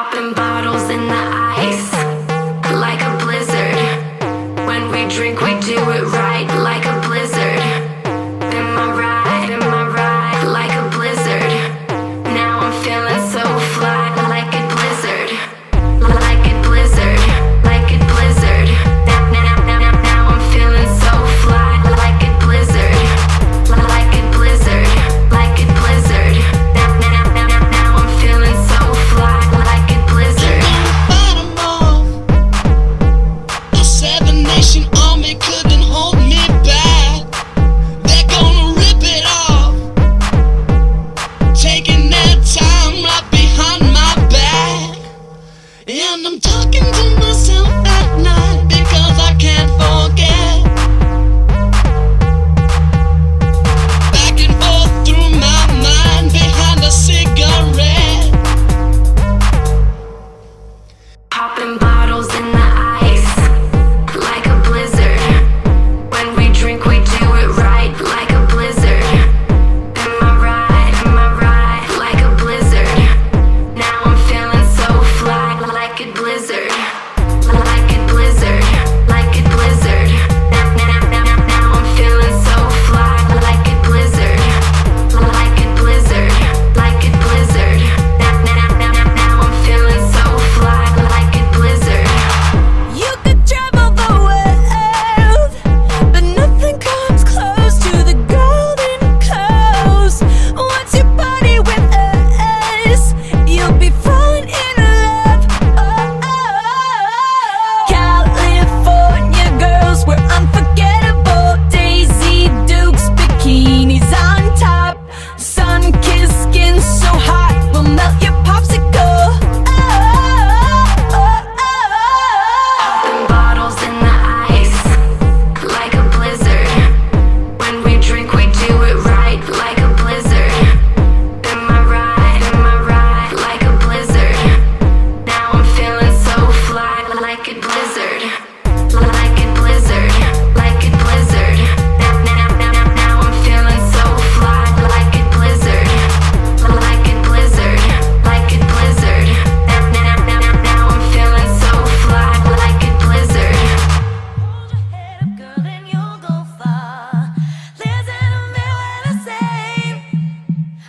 Popping bottles in the ice, like a blizzard. When we drink, we do it right, like a blizzard. Am I right, like a blizzard. Now I'm feeling so fly, like a blizzard. Like a blizzard, like a blizzard. Now I'm feeling so fly, like a blizzard. Like a blizzard, like a blizzard. Now I'm feeling so fly, like a blizzard. Bottom of a Seven Nation army couldn't hold me back. They're gonna rip it off, taking their time right behind my back. And I'm talking to myself at night because I can't forget. Back and forth through my mind behind a cigarette. Popping bottles in the ice, like a blizzard. When we drink, we do it right, like a blizzard. Am I right, like a blizzard. Now I'm feeling so fly, like a blizzard. Like a blizzard, like a blizzard. Now I'm feeling so fly, like a blizzard. Like a blizzard, like a blizzard. Now I'm feeling so fly, like a blizzard. You could travel the world, but nothing comes close to the golden coast. Once you party with us, you'll be falling in love. California girls, we're unforgettable. Daisy Dukes, bikinis on top. Sun-kissed skin so hot, we'll melt your popsicle. Popping bottles in the ice, like a blizzard. When we drink, we do it right, like a blizzard. Am I right, like a blizzard. Now I'm feeling so fly, like a blizzard. Like a blizzard, like a blizzard. Now I'm feeling so fly, like a blizzard. Like a blizzard, like a blizzard. Now I'm feeling so fly, like a blizzard. Hold your head up, girl, and you'll go far. Listen to me when I say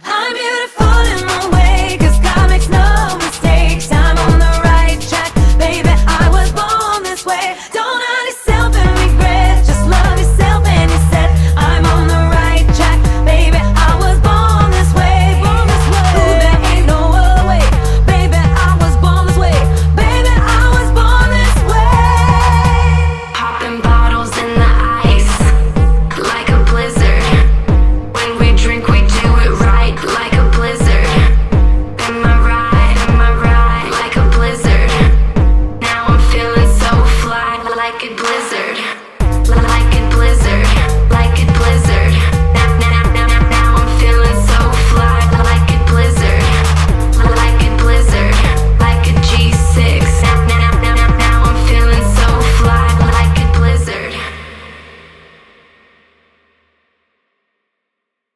I'm beautiful in my way, 'cause God makes no mistakes. I'm on the right track, baby, I was born this way. Don't hurt yourself and regret, just love yourself and you said I'm on the right track, baby, I was born this way. Ooh, there ain't no other way, baby, I was born this way. Baby, I was born this way. Popping bottles in the ice, like a blizzard. When we drink, we do it right, like a blizzard. Am I right, like a blizzard. Now I'm feeling so fly, like a blizzard.